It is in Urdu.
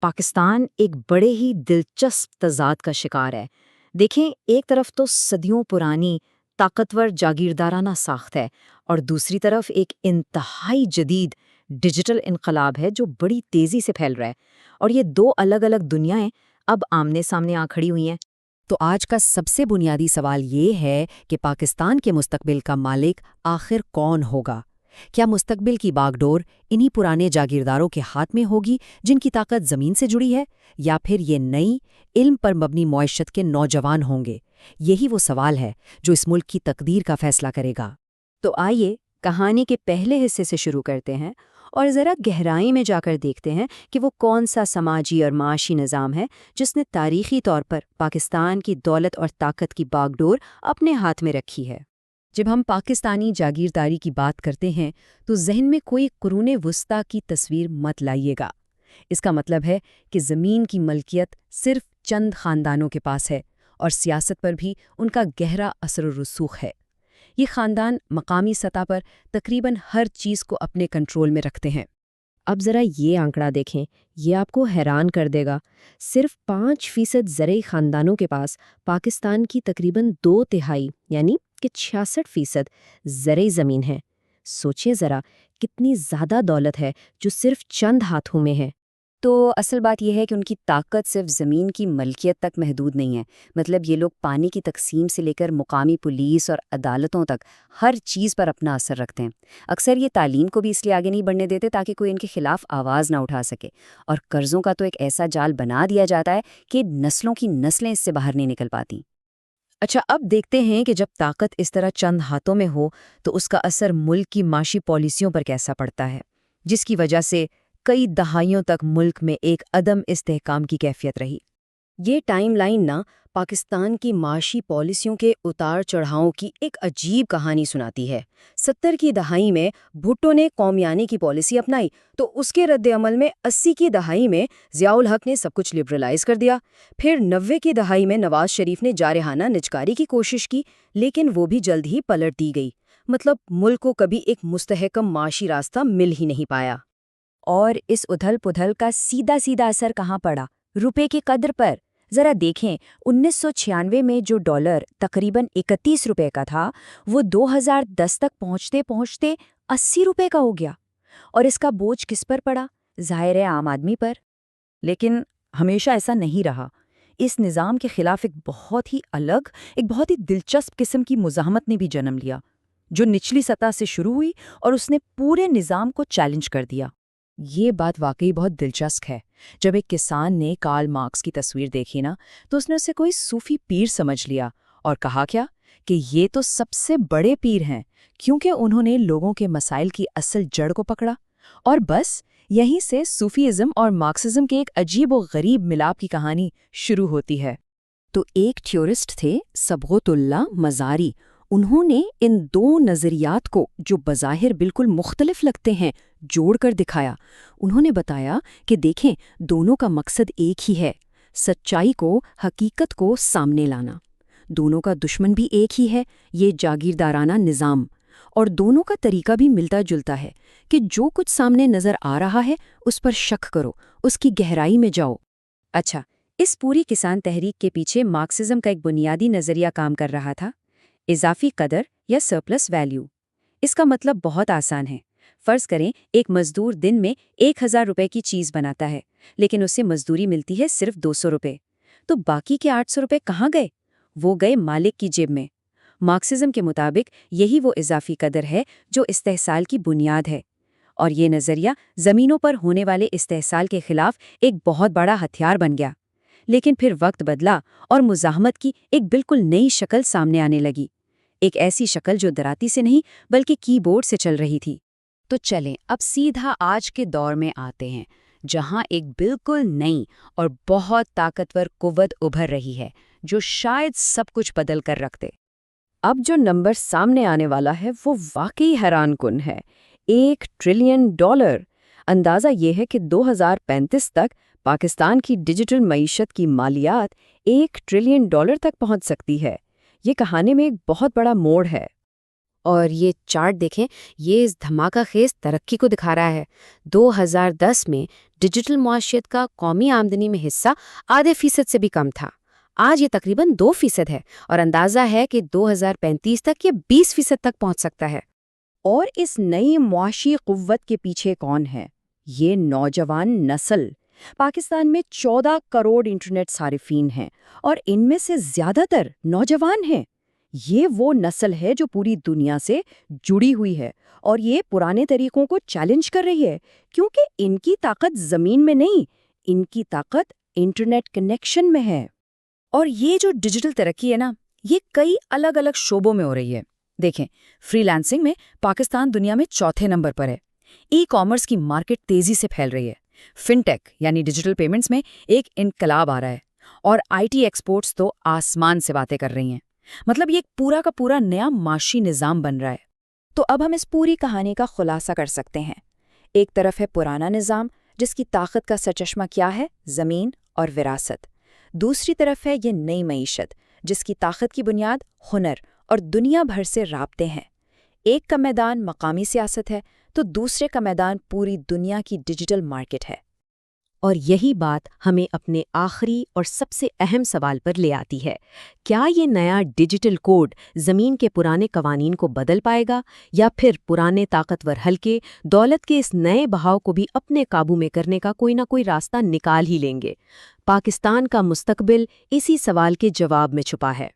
پاکستان ایک بڑے ہی دلچسپ تضاد کا شکار ہے۔ دیکھیں، ایک طرف تو صدیوں پرانی طاقتور جاگیردارانہ ساخت ہے اور دوسری طرف ایک انتہائی جدید ڈیجیٹل انقلاب ہے جو بڑی تیزی سے پھیل رہا ہے، اور یہ دو الگ الگ دنیایں اب آمنے سامنے آ کھڑی ہوئی ہیں۔ تو آج کا سب سے بنیادی سوال یہ ہے کہ پاکستان کے مستقبل کا مالک آخر کون ہوگا؟ کیا مستقبل کی باغ ڈور انہی پرانے جاگیرداروں کے ہاتھ میں ہوگی جن کی طاقت زمین سے جڑی ہے، یا پھر یہ نئی علم پر مبنی معیشت کے نوجوان ہوں گے؟ یہی وہ سوال ہے جو اس ملک کی تقدیر کا فیصلہ کرے گا۔ تو آئیے کہانی کے پہلے حصے سے شروع کرتے ہیں اور ذرا گہرائی میں جا کر دیکھتے ہیں کہ وہ کون سا سماجی اور معاشی نظام ہے جس نے تاریخی طور پر پاکستان کی دولت اور طاقت کی باغ ڈور اپنے ہاتھ میں رکھی ہے۔ جب ہم پاکستانی جاگیرداری کی بات کرتے ہیں تو ذہن میں کوئی قرون وسطیٰ کی تصویر مت لائیے گا۔ اس کا مطلب ہے کہ زمین کی ملکیت صرف چند خاندانوں کے پاس ہے اور سیاست پر بھی ان کا گہرا اثر و رسوخ ہے۔ یہ خاندان مقامی سطح پر تقریباً ہر چیز کو اپنے کنٹرول میں رکھتے ہیں۔ اب ذرا یہ آنکڑا دیکھیں، یہ آپ کو حیران کر دے گا۔ صرف 5% زرعی خاندانوں کے پاس پاکستان کی تقریباً 2/3 یعنی کہ 66% زرعی زمین ہے۔ سوچیں ذرا کتنی زیادہ دولت ہے جو صرف چند ہاتھوں میں ہے۔ تو اصل بات یہ ہے کہ ان کی طاقت صرف زمین کی ملکیت تک محدود نہیں ہے، مطلب یہ لوگ پانی کی تقسیم سے لے کر مقامی پولیس اور عدالتوں تک ہر چیز پر اپنا اثر رکھتے ہیں۔ اکثر یہ تعلیم کو بھی اس لیے آگے نہیں بڑھنے دیتے تاکہ کوئی ان کے خلاف آواز نہ اٹھا سکے، اور قرضوں کا تو ایک ایسا جال بنا دیا جاتا ہے کہ نسلوں کی نسلیں اس سے باہر نہیں نکل پاتی۔ اچھا، اب دیکھتے ہیں کہ جب طاقت اس طرح چند ہاتھوں میں ہو تو اس کا اثر ملک کی معاشی پالیسیوں پر کیسا پڑتا ہے، جس کی وجہ سے کئی دہائیوں تک ملک میں ایک عدم استحکام کی کیفیت رہی۔ یہ ٹائم لائن نہ پاکستان کی معاشی پالیسیوں کے اتار چڑھاؤں کی ایک عجیب کہانی سناتی ہے۔ 70 کی دہائی میں بھٹو نے قومیانی کی پالیسی اپنائی تو اس کے رد عمل میں 80 کی دہائی میں ضیاء الحق نے سب کچھ لبرلائز کر دیا۔ پھر 90 کی دہائی میں نواز شریف نے جارحانہ نجکاری کی کوشش کی، لیکن وہ بھی جلد ہی پلٹ دی گئی۔ مطلب ملک کو کبھی ایک مستحکم معاشی راستہ مل ہی نہیں پایا۔ اور اس ادھل پدھل کا سیدھا اثر کہاں پڑا؟ روپے کی قدر پر۔ ذرا دیکھیں، 1996 میں جو ڈالر تقریباً 31 روپے کا تھا، وہ 2010 تک پہنچتے 80 روپے کا ہو گیا۔ اور اس کا بوجھ کس پر پڑا؟ ظاہر ہے عام آدمی پر۔ لیکن ہمیشہ ایسا نہیں رہا۔ اس نظام کے خلاف ایک بہت ہی دلچسپ قسم کی مزاحمت نے بھی جنم لیا، جو نچلی سطح سے شروع ہوئی اور اس نے پورے نظام کو چیلنج کر دیا۔ یہ بات واقعی بہت دلچسپ ہے۔ جب ایک کسان نے کارل مارکس کی تصویر دیکھی نا، تو اس نے اسے کوئی صوفی پیر سمجھ لیا اور کہا کیا کہ یہ تو سب سے بڑے پیر ہیں، کیونکہ انہوں نے لوگوں کے مسائل کی اصل جڑ کو پکڑا۔ اور بس یہیں سے صوفیزم اور مارکسزم کے ایک عجیب و غریب ملاپ کی کہانی شروع ہوتی ہے۔ تو ایک تھیورسٹ تھے صبغت اللہ مزاری، انہوں نے ان دو نظریات کو جو بظاہر بالکل مختلف لگتے ہیں جوڑ کر دکھایا۔ انہوں نے بتایا کہ دیکھیں، دونوں کا مقصد ایک ہی ہے، سچائی کو، حقیقت کو سامنے لانا۔ دونوں کا دشمن بھی ایک ہی ہے، یہ جاگیردارانہ نظام، اور دونوں کا طریقہ بھی ملتا جلتا ہے کہ جو کچھ سامنے نظر آ رہا ہے اس پر شک کرو، اس کی گہرائی میں جاؤ۔ اچھا، اس پوری کسان تحریک کے پیچھے مارکسزم کا ایک بنیادی نظریہ کام کر رہا تھا، اضافی قدر یا سرپلس ویلیو۔ اس کا مطلب بہت آسان ہے۔ فرض کریں ایک مزدور دن میں 1000 روپے کی چیز بناتا ہے، لیکن اسے مزدوری ملتی ہے صرف 200 روپے۔ تو باقی کے 800 روپے کہاں گئے؟ وہ گئے مالک کی جیب میں۔ مارکسزم کے مطابق یہی وہ اضافی قدر ہے جو استحصال کی بنیاد ہے، اور یہ نظریہ زمینوں پر ہونے والے استحصال کے خلاف ایک بہت بڑا ہتھیار بن گیا۔ لیکن پھر وقت بدلا اور مزاحمت کی ایک بالکل نئی شکل سامنے آنے لگی، ایک ایسی شکل جو دراتی سے نہیں بلکہ کی بورڈ سے چل رہی تھی۔ تو چلیں اب سیدھا آج کے دور میں آتے ہیں، جہاں ایک بالکل نئی اور بہت طاقتور قوت ابھر رہی ہے جو شاید سب کچھ بدل کر رکھ دے۔ اب جو نمبر سامنے آنے والا ہے وہ واقعی حیران کن ہے، $1 ٹریلین۔ اندازہ یہ ہے کہ 2035 تک پاکستان کی ڈیجیٹل معیشت کی مالیات $1 ٹریلین تک پہنچ سکتی ہے۔ یہ کہانی میں ایک بہت بڑا موڑ ہے۔ اور یہ چارٹ دیکھیں، یہ اس دھماکہ خیز ترقی کو دکھا رہا ہے۔ 2010 میں ڈیجیٹل معاشیت کا قومی آمدنی میں حصہ آدھے فیصد سے بھی کم تھا۔ آج یہ تقریباً 2% ہے اور اندازہ ہے کہ 2035 تک یہ 20% تک پہنچ سکتا ہے۔ اور اس نئی معاشی قوت کے پیچھے کون ہے؟ یہ نوجوان نسل۔ پاکستان میں 14 کروڑ انٹرنیٹ صارفین ہیں اور ان میں سے زیادہ تر نوجوان ہیں۔ یہ وہ نسل ہے جو پوری دنیا سے جڑی ہوئی ہے اور یہ پرانے طریقوں کو چیلنج کر رہی ہے، کیونکہ ان کی طاقت زمین میں نہیں، ان کی طاقت انٹرنیٹ کنیکشن میں ہے۔ اور یہ جو ڈیجیٹل ترقی ہے نا، یہ کئی الگ الگ شعبوں میں ہو رہی ہے۔ دیکھیں، فری لانسنگ میں پاکستان دنیا میں چوتھے نمبر پر ہے۔ ای کامرس کی مارکیٹ تیزی سے پھیل رہی ہے۔ فن ٹیک یعنی ڈیجیٹل پیمنٹس میں ایک انقلاب آ رہا ہے، اور آئی ٹی ایکسپورٹس تو آسمان سے باتیں کر رہی ہیں۔ مطلب یہ ایک پورا کا پورا نیا معاشی نظام بن رہا ہے۔ تو اب ہم اس پوری کہانی کا خلاصہ کر سکتے ہیں۔ ایک طرف ہے پرانا نظام جس کی طاقت کا سرچشمہ کیا ہے؟ زمین اور وراثت۔ دوسری طرف ہے یہ نئی معیشت جس کی طاقت کی بنیاد ہنر اور دنیا بھر سے رابطے ہیں۔ ایک کا میدان مقامی سیاست ہے تو دوسرے کا میدان پوری دنیا کی ڈیجیٹل مارکیٹ ہے۔ اور یہی بات ہمیں اپنے آخری اور سب سے اہم سوال پر لے آتی ہے، کیا یہ نیا ڈیجیٹل کوڈ زمین کے پرانے قوانین کو بدل پائے گا، یا پھر پرانے طاقتور حلقے دولت کے اس نئے بہاؤ کو بھی اپنے قابو میں کرنے کا کوئی نہ کوئی راستہ نکال ہی لیں گے؟ پاکستان کا مستقبل اسی سوال کے جواب میں چھپا ہے۔